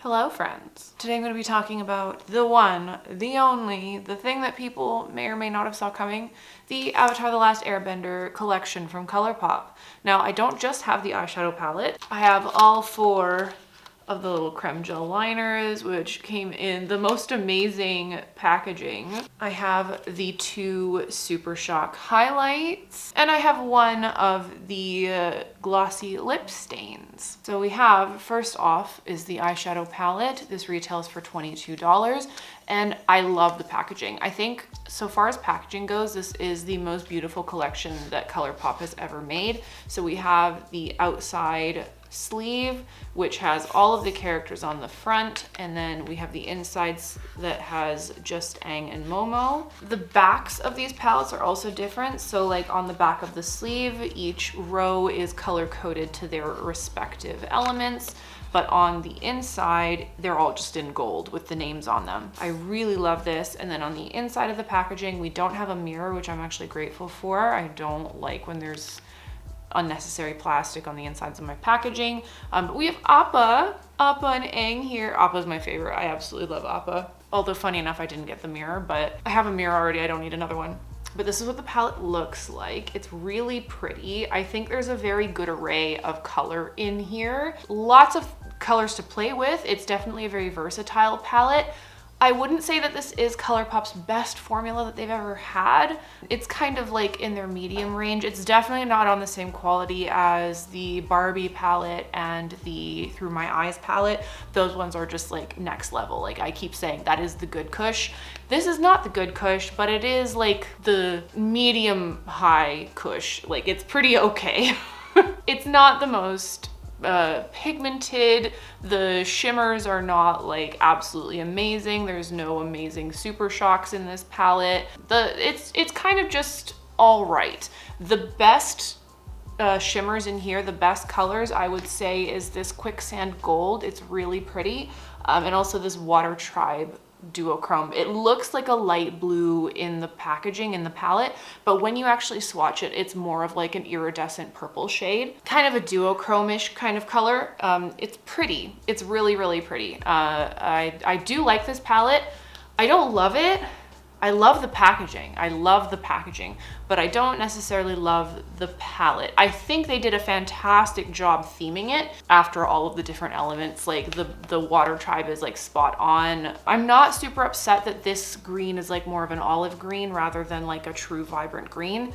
Hello friends. Today I'm going to be talking about the one, the only, the thing that people may or may not have saw coming, the Avatar: The Last Airbender collection from Colourpop. Now I don't just have the eyeshadow palette, I have all four of the little creme gel liners, which came in the most amazing packaging. I have the two Super Shock highlights, and I have one of the glossy lip stains. So we have, first off, is the eyeshadow palette. This retails for $22, and I love the packaging. I think, so far as packaging goes, this is the most beautiful collection that Colourpop has ever made. So we have the outside sleeve, which has all of the characters on the front, and then we have the insides that has just Aang and Momo. The backs of these palettes are also different. So like on the back of the sleeve, each row is color coded to their respective elements, but on the inside, they're all just in gold with the names on them. I really love this. And then on the inside of the packaging, we don't have a mirror, which I'm actually grateful for. I don't like when there's unnecessary plastic on the insides of my packaging. But we have Appa and Aang here. Appa's my favorite. I absolutely love Appa. Although funny enough, I didn't get the mirror, but I have a mirror already. I don't need another one. But this is what the palette looks like. It's really pretty. I think there's a very good array of color in here. Lots of colors to play with. It's definitely a very versatile palette. I wouldn't say that this is Colourpop's best formula that they've ever had. It's kind of like in their medium range. It's definitely not on the same quality as the Barbie palette and the Through My Eyes palette. Those ones are just like next level. Like I keep saying, that is the good kush. This is not the good kush, but it is like the medium high kush. Like it's pretty okay. It's not the most pigmented. The shimmers are not like absolutely amazing. There's no amazing super shocks in this palette. It's kind of just all right. The best shimmers in here, the best colors I would say is this Quicksand Gold. It's really pretty. And also this Water Tribe duochrome. It looks like a light blue in the packaging in the palette, but when you actually swatch it, it's more of like an iridescent purple shade, kind of a duochrome-ish kind of color. It's pretty. It's really, really pretty. I do like this palette. I don't love it. I love the packaging. I love the packaging, but I don't necessarily love the palette. I think they did a fantastic job theming it after all of the different elements. Like the Water Tribe is like spot on. I'm not super upset that this green is like more of an olive green rather than like a true vibrant green.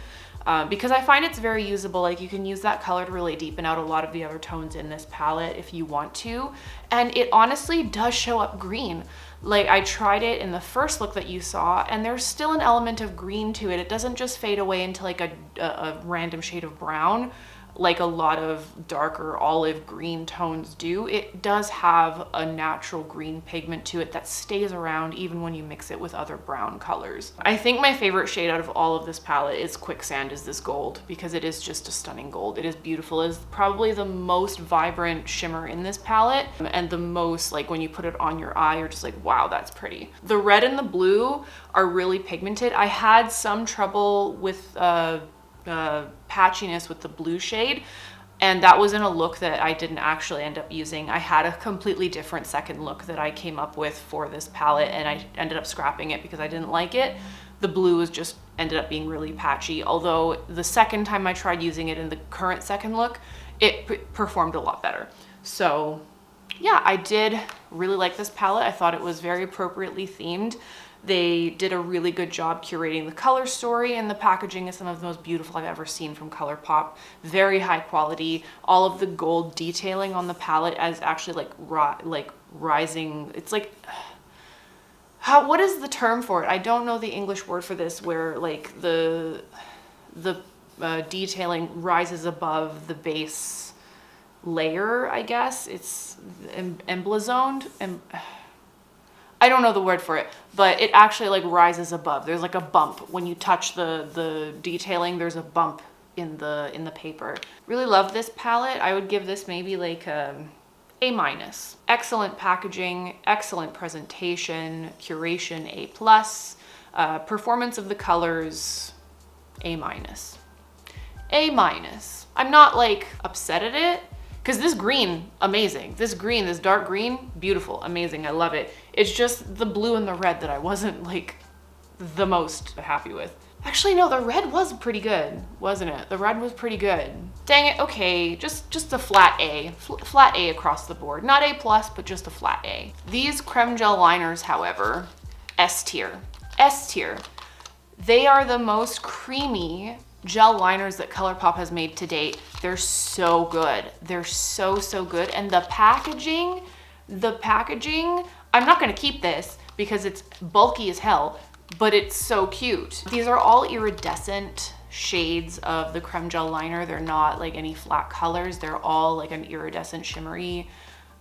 Because I find it's very usable. Like you can use that color to really deepen out a lot of the other tones in this palette if you want to. And it honestly does show up green. Like I tried it in the first look that you saw, and there's still an element of green to it. It doesn't just fade away into like a random shade of brown like a lot of darker olive green tones do. It does have a natural green pigment to it that stays around even when you mix it with other brown colors. I think my favorite shade out of all of this palette is Quicksand, is this gold, because it is just a stunning gold. It is beautiful. It is probably the most vibrant shimmer in this palette, and the most, like when you put it on your eye, you're just like, wow, that's pretty. The red and the blue are really pigmented. I had some trouble with patchiness with the blue shade, and that was in a look that I didn't actually end up using. I had a completely different second look that I came up with for this palette, and I ended up scrapping it because I didn't like it. The blue was just ended up being really patchy, although the second time I tried using it in the current second look, it performed a lot better. So yeah, I did really like this palette. I thought it was very appropriately themed. They did a really good job curating the color story, and the packaging is some of the most beautiful I've ever seen from Colourpop. Very high quality. All of the gold detailing on the palette is actually like rising. It's like, what is the term for it? I don't know the English word for this, where like the detailing rises above the base layer, I guess. It's emblazoned. I don't know the word for it, but it actually like rises above. There's like a bump when you touch the detailing. There's a bump in the paper. Really love this palette. I would give this maybe like A-. Excellent packaging, excellent presentation, curation A+, performance of the colors A-. I'm not like upset at it, Because this green, amazing. This green, this dark green, beautiful, amazing, I love it. It's just the blue and the red that I wasn't like the most happy with. Actually, no, the red was pretty good, wasn't it? The red was pretty good. Dang it, okay, just a flat A. Flat A across the board. Not A+, but just a flat A. These creme gel liners, however, S tier. S tier. They are the most creamy gel liners that Colourpop has made to date. They're so good. They're so good. And the packaging, I'm not gonna keep this because it's bulky as hell, but it's so cute. These are all iridescent shades of the creme gel liner. They're not like any flat colors. They're all like an iridescent shimmery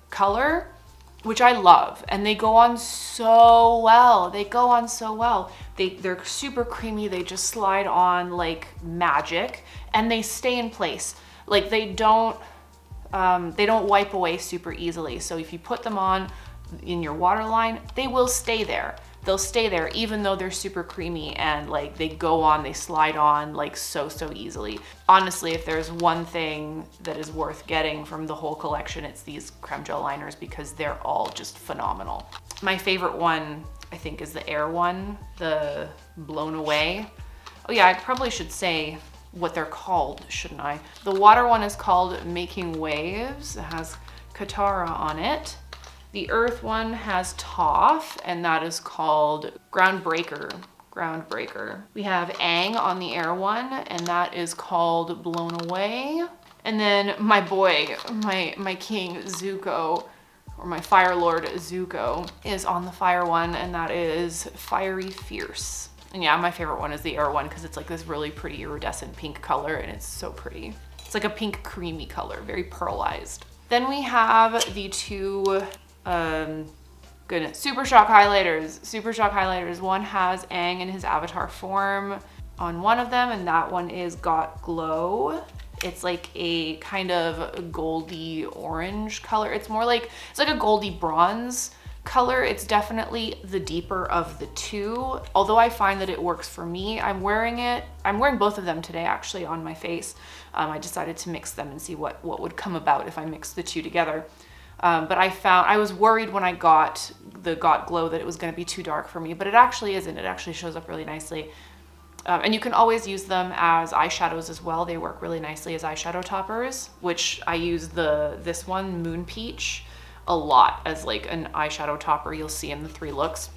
color, which I love. And they go on so well. They go on so well. They're super creamy. They just slide on like magic and they stay in place. Like they don't wipe away super easily. So if you put them on in your waterline, they will stay there. They'll stay there even though they're super creamy and like they go on, they slide on like so easily. Honestly, if there's one thing that is worth getting from the whole collection, it's these creme gel liners because they're all just phenomenal. My favorite one, I think, is the Air one, the Blown Away. Oh yeah, I probably should say what they're called, shouldn't I? The water one is called Making Waves. It has Katara on it. The earth one has Toff, and that is called Groundbreaker. We have Aang on the air one, and that is called Blown Away. And then my boy, my king Zuko, or my Fire Lord Zuko, is on the fire one, and that is Fiery Fierce. And yeah, my favorite one is the air one because it's like this really pretty iridescent pink color, and it's so pretty. It's like a pink creamy color, very pearlized. Then we have the two Super Shock highlighters. One has Aang in his avatar form on one of them, and that one is Got Glow. It's like a kind of goldy orange color. It's like a goldy bronze color. It's definitely the deeper of the two, although I find that it works for me. I'm wearing both of them today actually on my face. I decided to mix them and see what would come about if I mix the two together. But I was worried when I got the Got Glow that it was going to be too dark for me, but it actually isn't. It actually shows up really nicely. And you can always use them as eyeshadows as well. They work really nicely as eyeshadow toppers, which I use this one, Moon Peach, a lot as like an eyeshadow topper. You'll see in the 3 looks.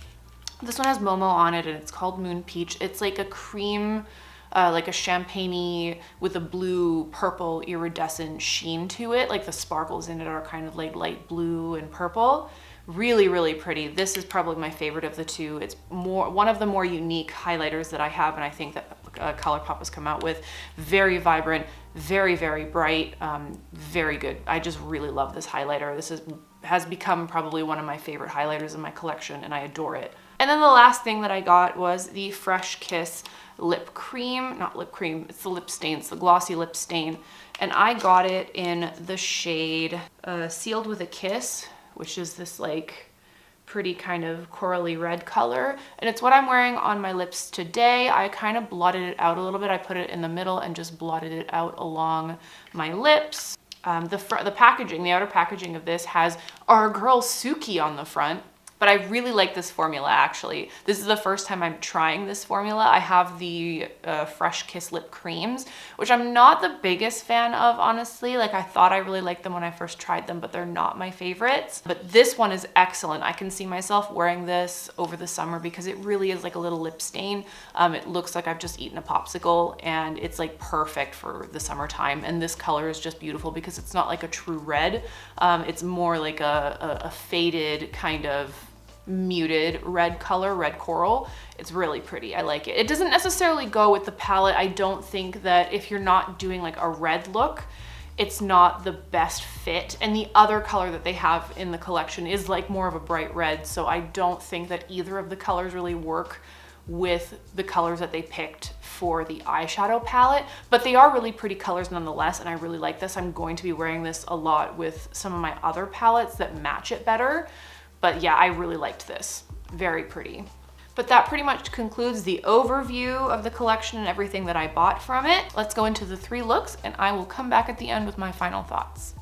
This one has Momo on it and it's called Moon Peach. It's like a cream, like a champagne-y with a blue purple iridescent sheen to it. Like the sparkles in it are kind of like light blue and purple. Really pretty. This is probably my favorite of the two. It's one of the more unique highlighters that I have, and I think that Colourpop has come out with. Very vibrant, very bright, very good. I just really love this highlighter. This has become probably one of my favorite highlighters in my collection, and I adore it. And then the last thing that I got was the Fresh Kiss lip cream. Not lip cream, it's the lip stain. It's the glossy lip stain. And I got it in the shade Sealed with a Kiss, which is this like pretty kind of corally red color. And it's what I'm wearing on my lips today. I kind of blotted it out a little bit. I put it in the middle and just blotted it out along my lips. The packaging, the outer packaging of this has our girl Suki on the front. But I really like this formula, actually. This is the first time I'm trying this formula. I have the Fresh Kiss lip creams, which I'm not the biggest fan of, honestly. Like, I thought I really liked them when I first tried them, but they're not my favorites. But this one is excellent. I can see myself wearing this over the summer because it really is like a little lip stain. It looks like I've just eaten a popsicle, and it's like perfect for the summertime. And this color is just beautiful because it's not like a true red. It's more like a faded kind of muted red color, red coral. It's really pretty. I like it. It doesn't necessarily go with the palette. I don't think that if you're not doing like a red look, it's not the best fit. And the other color that they have in the collection is like more of a bright red. So I don't think that either of the colors really work with the colors that they picked for the eyeshadow palette, but they are really pretty colors nonetheless, and I really like this. I'm going to be wearing this a lot with some of my other palettes that match it better. But yeah, I really liked this. Very pretty. But that pretty much concludes the overview of the collection and everything that I bought from it. Let's go into the 3 looks, and I will come back at the end with my final thoughts.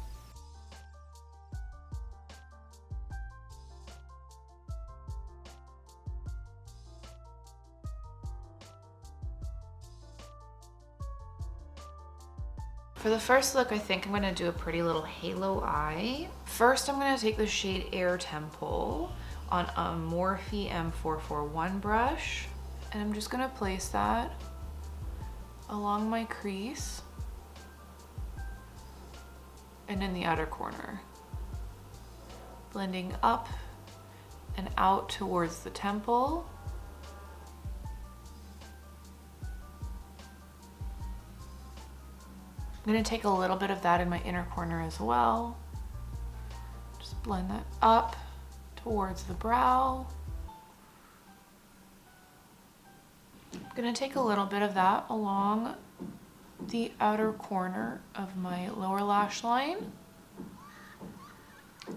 For the first look, I think I'm gonna do a pretty little halo eye. First, I'm gonna take the shade Air Temple on a Morphe M441 brush, and I'm just gonna place that along my crease and in the outer corner, blending up and out towards the temple. I'm gonna take a little bit of that in my inner corner as well. Just blend that up towards the brow. I'm gonna take a little bit of that along the outer corner of my lower lash line.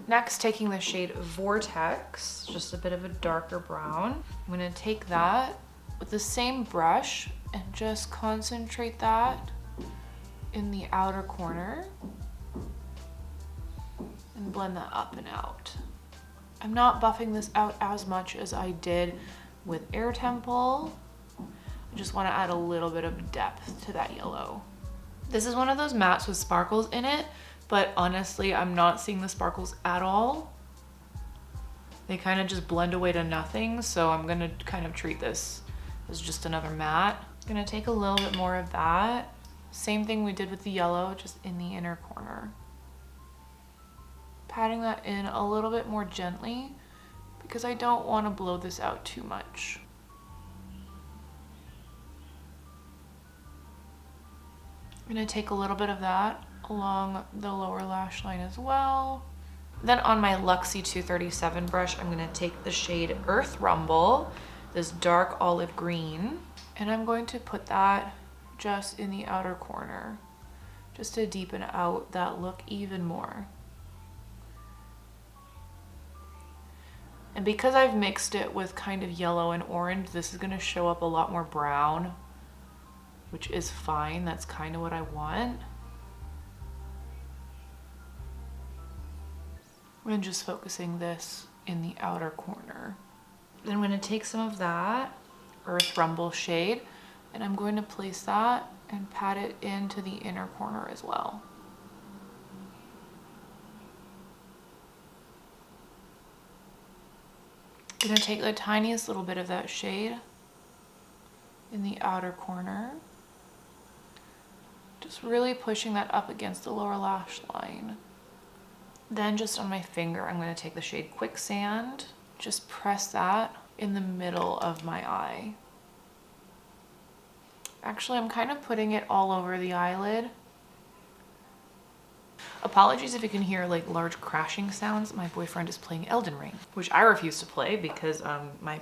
Next, taking the shade Vortex, just a bit of a darker brown. I'm gonna take that with the same brush and just concentrate that in the outer corner and blend that up and out. I'm not buffing this out as much as I did with Air Temple. I just want to add a little bit of depth to that yellow. This is one of those mattes with sparkles in it, but honestly, I'm not seeing the sparkles at all. They kind of just blend away to nothing, so I'm gonna kind of treat this as just another matte. I'm gonna take a little bit more of that. Same thing we did with the yellow, just in the inner corner. Patting that in a little bit more gently because I don't want to blow this out too much. I'm going to take a little bit of that along the lower lash line as well. Then on my Luxie 237 brush, I'm going to take the shade Earth Rumble, this dark olive green, and I'm going to put that just in the outer corner, just to deepen out that look even more. And because I've mixed it with kind of yellow and orange, this is going to show up a lot more brown, which is fine. That's kind of what I want. I'm just focusing this in the outer corner. Then I'm going to take some of that Earth Rumble shade and I'm going to place that and pat it into the inner corner as well. I'm going to take the tiniest little bit of that shade in the outer corner, just really pushing that up against the lower lash line. Then just on my finger, I'm going to take the shade Quicksand, just press that in the middle of my eye. Actually, I'm kind of putting it all over the eyelid. Apologies if you can hear like large crashing sounds. My boyfriend is playing Elden Ring, which I refuse to play because my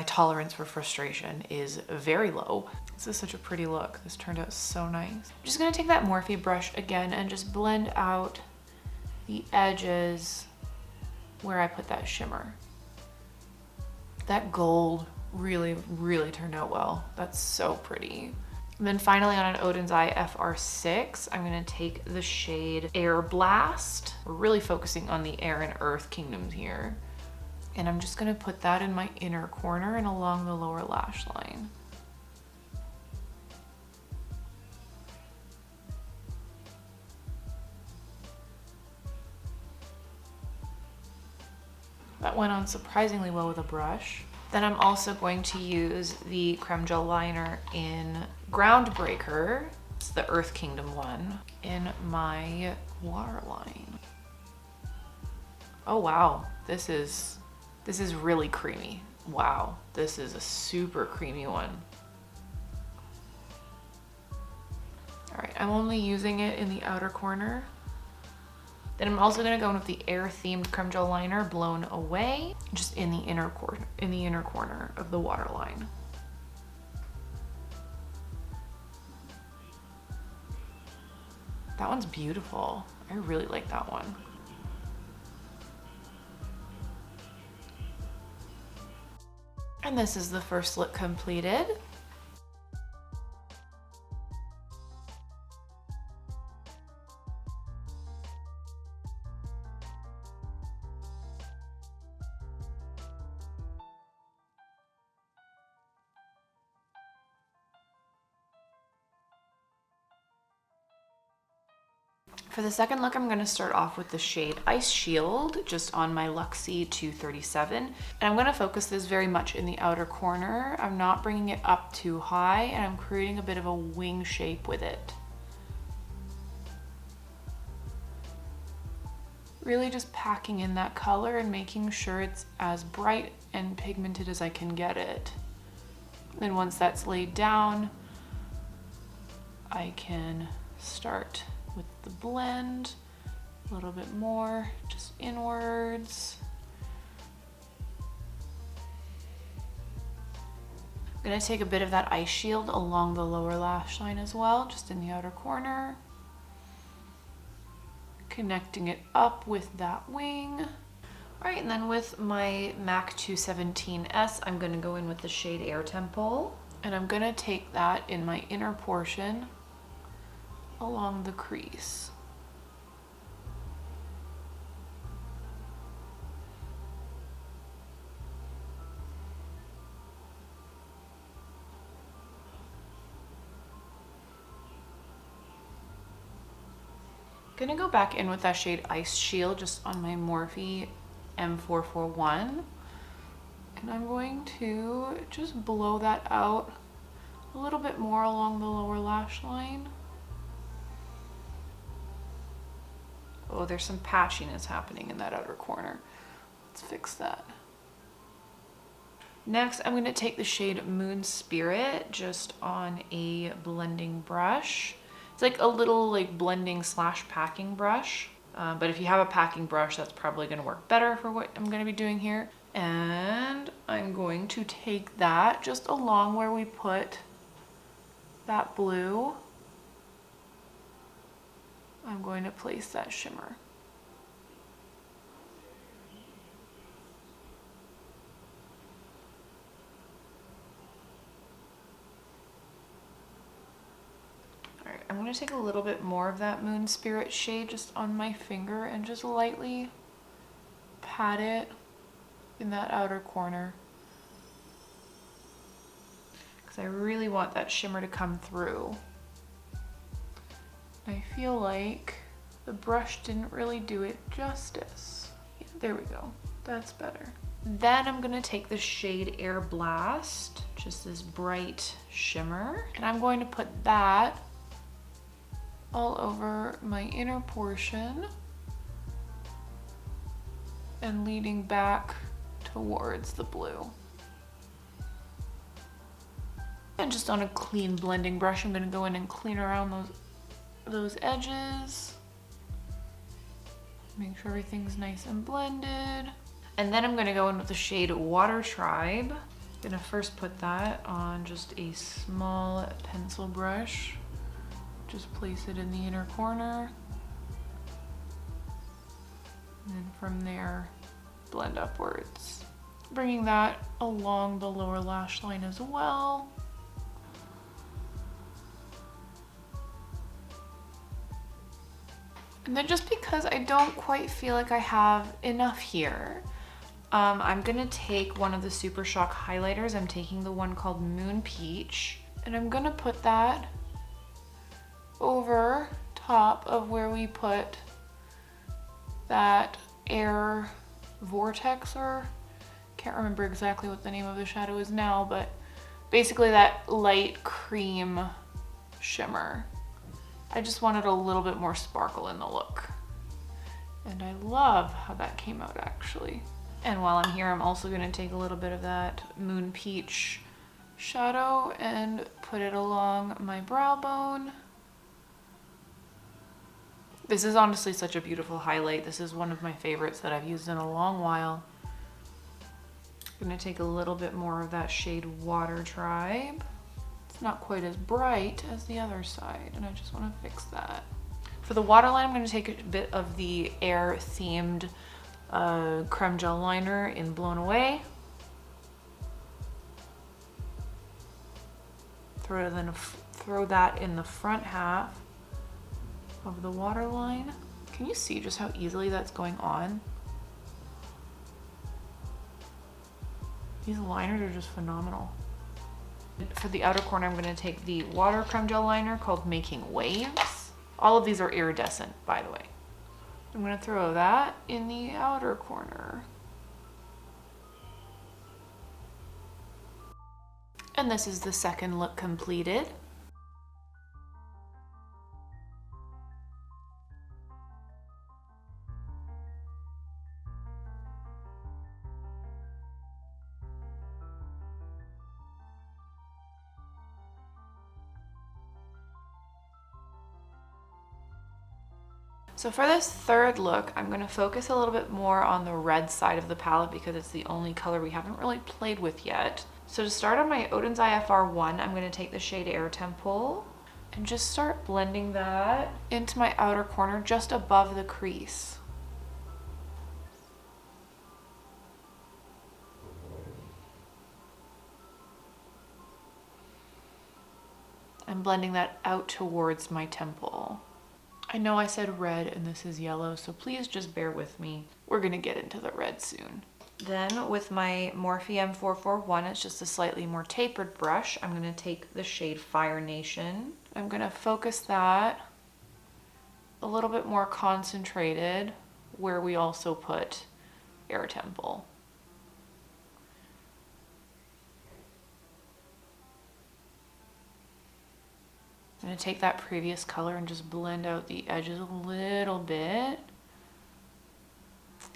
tolerance for frustration is very low. This is such a pretty look. This turned out so nice. I'm just gonna take that Morphe brush again and just blend out the edges where I put that shimmer. That gold really, really turned out well. That's so pretty. And then finally on an Odin's Eye FR6, I'm gonna take the shade Air Blast. We're really focusing on the air and earth kingdoms here. And I'm just gonna put that in my inner corner and along the lower lash line. That went on surprisingly well with a brush. Then I'm also going to use the Creme Gel liner in Groundbreaker. It's the Earth Kingdom one in my waterline. Oh wow, this is really creamy. Wow, this is a super creamy one. All right, I'm only using it in the outer corner. Then I'm also gonna go in with the air themed Creme Gel liner Blown Away, just in the inner corner of the waterline. That one's beautiful. I really like that one. And this is the first look completed. For the second look, I'm going to start off with the shade Ice Shield, just on my Luxie 237. And I'm going to focus this very much in the outer corner. I'm not bringing it up too high, and I'm creating a bit of a wing shape with it. Really just packing in that color and making sure it's as bright and pigmented as I can get it. Then once that's laid down, I can start with the blend a little bit more, just inwards. I'm gonna take a bit of that Ice Shield along the lower lash line as well, just in the outer corner. Connecting it up with that wing. All right, and then with my MAC 217S, I'm gonna go in with the shade Air Temple, and I'm gonna take that in my inner portion along the crease. Gonna go back in with that shade Ice Shield just on my Morphe M441. And I'm going to just blow that out a little bit more along the lower lash line. Oh, there's some patchiness happening in that outer corner. Let's fix that. Next, I'm gonna take the shade Moon Spirit just on a blending brush. It's like a little like blending / packing brush. But if you have a packing brush, that's probably gonna work better for what I'm gonna be doing here. And I'm going to take that just along where we put that blue. I'm going to place that shimmer. All right, I'm going to take a little bit more of that Moon Spirit shade just on my finger and just lightly pat it in that outer corner, because I really want that shimmer to come through. I feel like the brush didn't really do it justice. Yeah, there we go, that's better. Then I'm gonna take the shade Air Blast, just this bright shimmer, and I'm going to put that all over my inner portion and leading back towards the blue. And just on a clean blending brush, I'm gonna go in and clean around those edges. Make sure everything's nice and blended. And then I'm gonna go in with the shade Water Tribe. I'm gonna first put that on just a small pencil brush. Just place it in the inner corner. And then from there, blend upwards. Bringing that along the lower lash line as well. And then just because I don't quite feel like I have enough here, I'm gonna take one of the Super Shock highlighters. I'm taking the one called Moon Peach, and I'm gonna put that over top of where we put that Air Vortex, or can't remember exactly what the name of the shadow is now, but basically that light cream shimmer. I just wanted a little bit more sparkle in the look. And I love how that came out actually. And while I'm here, I'm also gonna take a little bit of that Moon Peach shadow and put it along my brow bone. This is honestly such a beautiful highlight. This is one of my favorites that I've used in a long while. I'm gonna take a little bit more of that shade Water Tribe. It's not quite as bright as the other side, and I just want to fix that. For the waterline, I'm going to take a bit of the Air themed creme gel liner in Blown Away. Throw that in the front half of the waterline. Can you see just how easily that's going on? These liners are just phenomenal. For the outer corner, I'm going to take the water creme gel liner called Making Waves. All of these are iridescent, by the way. I'm gonna throw that in the outer corner. And this is the second look completed. So for this third look, I'm going to focus a little bit more on the red side of the palette because it's the only color we haven't really played with yet. So to start on my Odin's Eye FR1, I'm going to take the shade Air Temple and just start blending that into my outer corner just above the crease. I'm blending that out towards my temple. I know I said red and this is yellow, so please just bear with me. We're gonna get into the red soon. Then with my Morphe M441, it's just a slightly more tapered brush. I'm gonna take the shade Fire Nation. I'm gonna focus that a little bit more concentrated where we also put Air Temple. I'm going to take that previous color and just blend out the edges a little bit.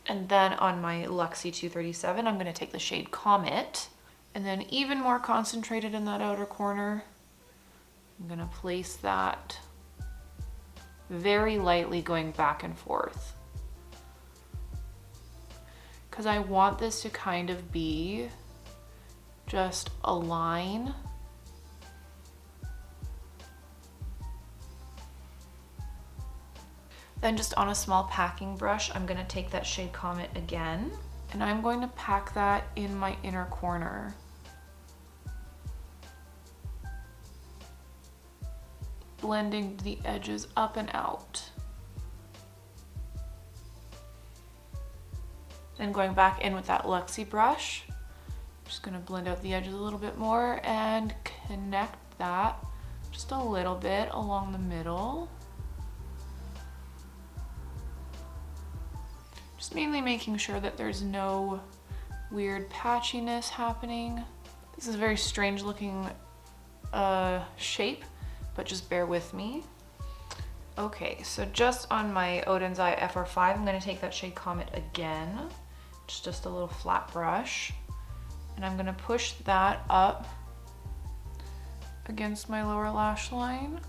And then on my Luxie 237, I'm going to take the shade Comet. And then even more concentrated in that outer corner, I'm going to place that very lightly going back and forth. Because I want this to kind of be just a line. Then just on a small packing brush, I'm gonna take that shade Comet again, and I'm going to pack that in my inner corner. Blending the edges up and out. Then going back in with that Luxie brush, just gonna blend out the edges a little bit more and connect that just a little bit along the middle. Just mainly making sure that there's no weird patchiness happening. This is a very strange looking shape, but just bear with me. Okay, so just on my Odin's Eye FR5, I'm gonna take that shade Comet again. Just a little flat brush. And I'm gonna push that up against my lower lash line.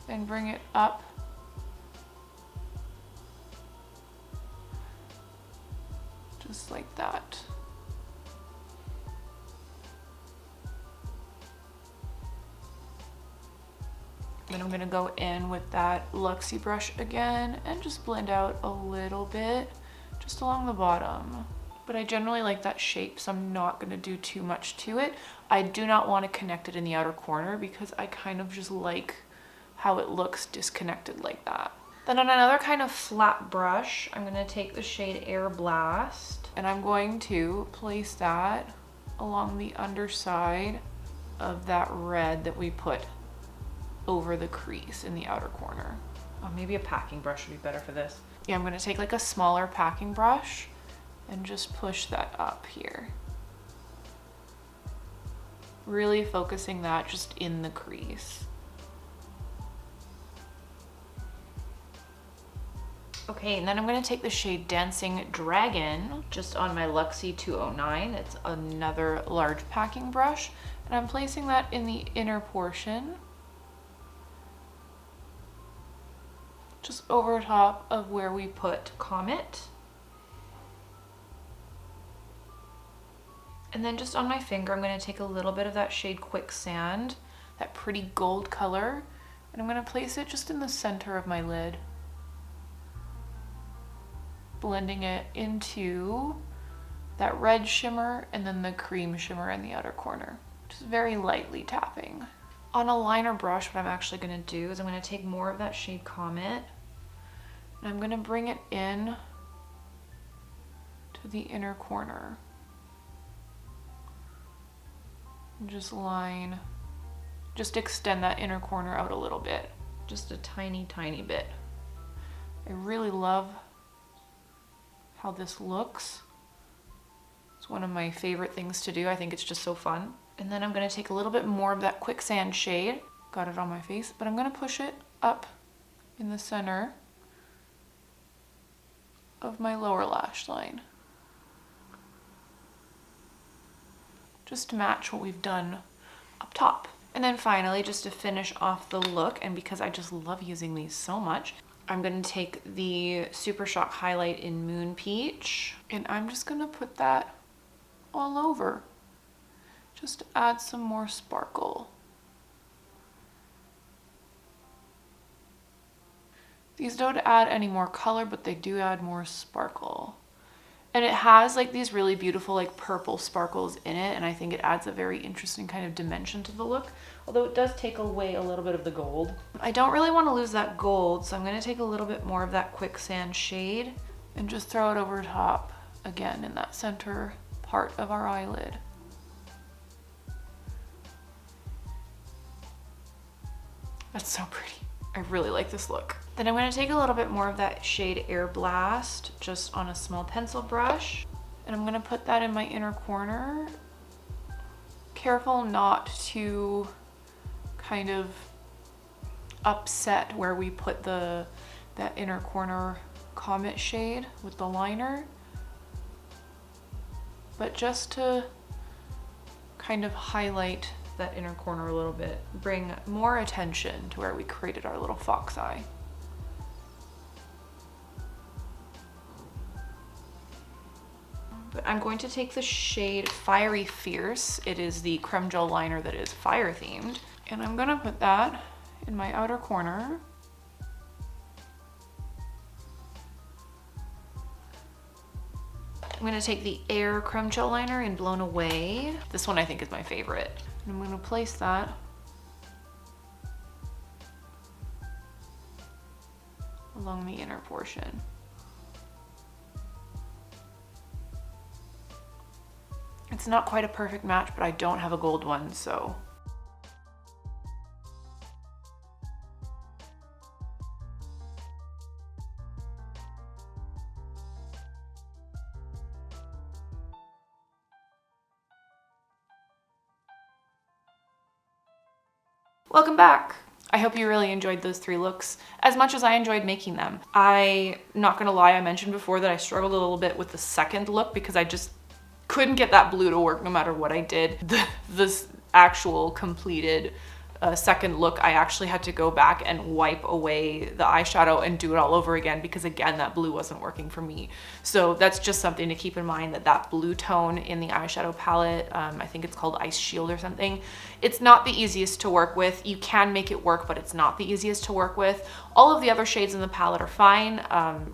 And bring it up just like that. Then I'm gonna go in with that Luxie brush again and just blend out a little bit just along the bottom. But I generally like that shape, so I'm not gonna do too much to it. I do not want to connect it in the outer corner because I kind of just like how it looks disconnected like that. Then on another kind of flat brush, I'm gonna take the shade Air Blast and I'm going to place that along the underside of that red that we put over the crease in the outer corner. Oh, maybe a packing brush would be better for this. Yeah, I'm gonna take like a smaller packing brush and just push that up here. Really focusing that just in the crease. Okay, and then I'm gonna take the shade Dancing Dragon just on my Luxie 209. It's another large packing brush, and I'm placing that in the inner portion, just over top of where we put Comet. And then just on my finger, I'm gonna take a little bit of that shade Quicksand, that pretty gold color, and I'm gonna place it just in the center of my lid. Blending it into that red shimmer and then the cream shimmer in the outer corner. Just very lightly tapping. On a liner brush, what I'm actually gonna do is I'm gonna take more of that shade Comet and I'm gonna bring it in to the inner corner. And just line just extend that inner corner out a little bit. Just a tiny, tiny bit. I really love how this looks. It's one of my favorite things to do. I think it's just so fun. And then I'm gonna take a little bit more of that quicksand shade. Got it on my face, but I'm gonna push it up in the center of my lower lash line. Just to match what we've done up top. And then finally, just to finish off the look, and because I just love using these so much, I'm gonna take the Super Shock highlight in Moon Peach, and I'm just gonna put that all over, just to add some more sparkle. These don't add any more color, but they do add more sparkle. And it has like these really beautiful like purple sparkles in it, and I think it adds a very interesting kind of dimension to the look, although it does take away a little bit of the gold. I don't really want to lose that gold, so I'm going to take a little bit more of that quicksand shade and just throw it over top again in that center part of our eyelid. That's so pretty. I really like this look. Then I'm going to take a little bit more of that shade Air Blast just on a small pencil brush, and I'm going to put that in my inner corner. Careful not to kind of upset where we put that inner corner Comet shade with the liner, but just to kind of highlight that inner corner a little bit, bring more attention to where we created our little fox eye. But I'm going to take the shade Fiery Fierce. It is the creme gel liner that is fire themed, and I'm gonna put that in my outer corner. I'm gonna take the Air creme gel liner in Blown Away. This one I think is my favorite. And I'm gonna place that along the inner portion. It's not quite a perfect match, but I don't have a gold one, so. Welcome back. I hope you really enjoyed those 3 looks as much as I enjoyed making them. I'm not gonna lie, I mentioned before that I struggled a little bit with the second look because I just couldn't get that blue to work no matter what I did. This actual completed second look, I actually had to go back and wipe away the eyeshadow and do it all over again because again, that blue wasn't working for me. So that's just something to keep in mind, that blue tone in the eyeshadow palette, I think it's called Ice Shield or something, it's not the easiest to work with. You can make it work, but it's not the easiest to work with. All of the other shades in the palette are fine,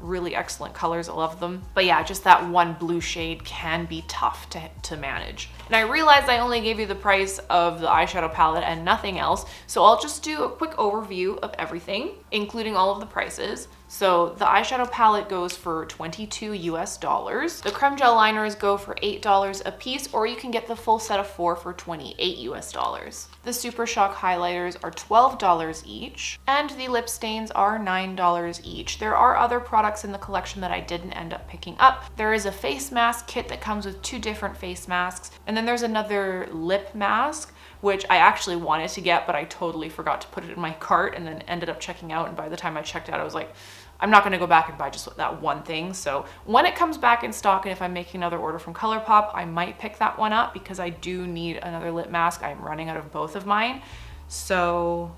really excellent colors, I love them. But yeah, just that one blue shade can be tough to manage. And I realized I only gave you the price of the eyeshadow palette and nothing else, so I'll just do a quick overview of everything, including all of the prices. So the eyeshadow palette goes for $22 US. The creme gel liners go for $8 a piece, or you can get the full set of 4 for $28 US. The Super Shock highlighters are $12 each, and the lip stains are $9 each. There are other products in the collection that I didn't end up picking up. There is a face mask kit that comes with 2 different face masks, and then there's another lip mask, which I actually wanted to get, but I totally forgot to put it in my cart and then ended up checking out. And by the time I checked out, I was like, I'm not gonna go back and buy just that one thing. So when it comes back in stock, and if I'm making another order from Colourpop, I might pick that one up because I do need another lip mask. I'm running out of both of mine. So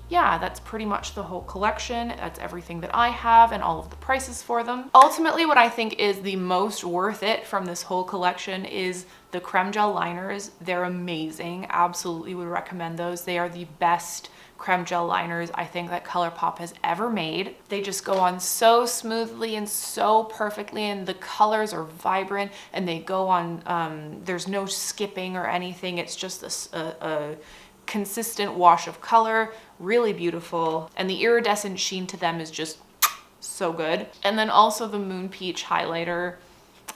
yeah, that's pretty much the whole collection. That's everything that I have and all of the prices for them. Ultimately, what I think is the most worth it from this whole collection is the creme gel liners. They're amazing. Absolutely would recommend those. They are the best creme gel liners I think that Colourpop has ever made. They just go on so smoothly and so perfectly, and the colors are vibrant, and they go on, there's no skipping or anything. It's just a consistent wash of color, really beautiful, and the iridescent sheen to them is just so good. And then also the Moon Peach highlighter,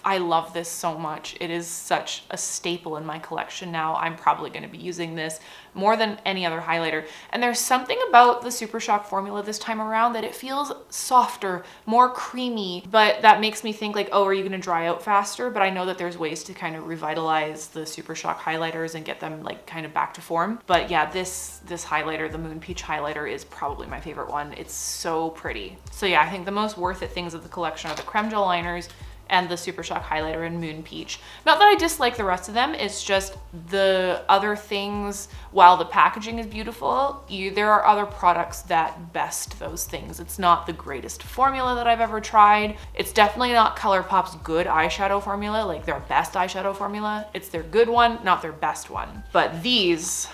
I love this so much. It is such a staple in my collection now. I'm probably going to be using this more than any other highlighter. And there's something about the Super Shock formula this time around that it feels softer, more creamy, but that makes me think like, oh, are you going to dry out faster? But I know that there's ways to kind of revitalize the Super Shock highlighters and get them like kind of back to form. But yeah, this highlighter, the Moon Peach highlighter, is probably my favorite one. It's so pretty. So yeah, I think the most worth it things of the collection are the Creme Gel liners and the Super Shock highlighter in Moon Peach. Not that I dislike the rest of them, it's just the other things, while the packaging is beautiful, there are other products that best those things. It's not the greatest formula that I've ever tried. It's definitely not Colourpop's good eyeshadow formula, like their best eyeshadow formula. It's their good one, not their best one. But these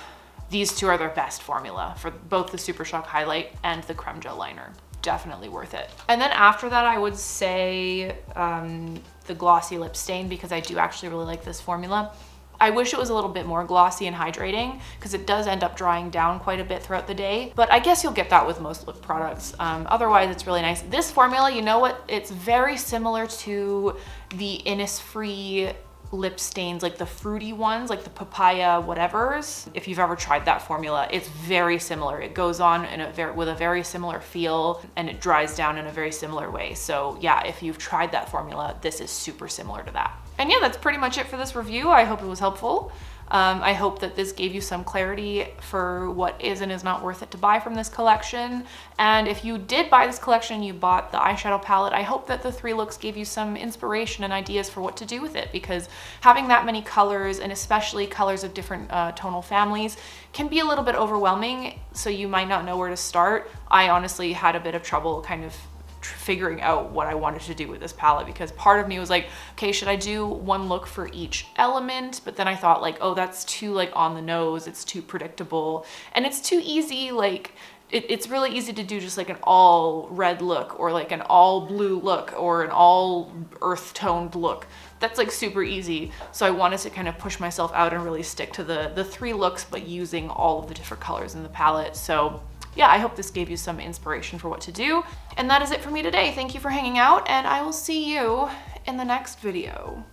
two are their best formula for both the Super Shock highlight and the Creme Gel liner. Definitely worth it. And then after that, I would say the glossy lip stain, because I do actually really like this formula. I wish it was a little bit more glossy and hydrating, because it does end up drying down quite a bit throughout the day, but I guess you'll get that with most lip products. Otherwise, it's really nice. This formula, you know what? It's very similar to the Innisfree lip stains, like the fruity ones, like the papaya whatevers. If you've ever tried that formula, it's very similar. It goes on with a very similar feel, and it dries down in a very similar way. So yeah, if you've tried that formula, this is super similar to that. And yeah, that's pretty much it for this review. I hope it was helpful. I hope that this gave you some clarity for what is and is not worth it to buy from this collection. And if you did buy this collection and you bought the eyeshadow palette, I hope that the 3 looks gave you some inspiration and ideas for what to do with it, because having that many colors, and especially colors of different tonal families, can be a little bit overwhelming, so you might not know where to start. I honestly had a bit of trouble kind of figuring out what I wanted to do with this palette, because part of me was like, okay, should I do one look for each element? But then I thought like, oh, that's too like on the nose, it's too predictable, and it's too easy. Like it's really easy to do just like an all red look, or like an all blue look, or an all earth toned look. That's like super easy. So I wanted to kind of push myself out and really stick to the 3 looks, but using all of the different colors in the palette. So yeah, I hope this gave you some inspiration for what to do. And that is it for me today. Thank you for hanging out, and I will see you in the next video.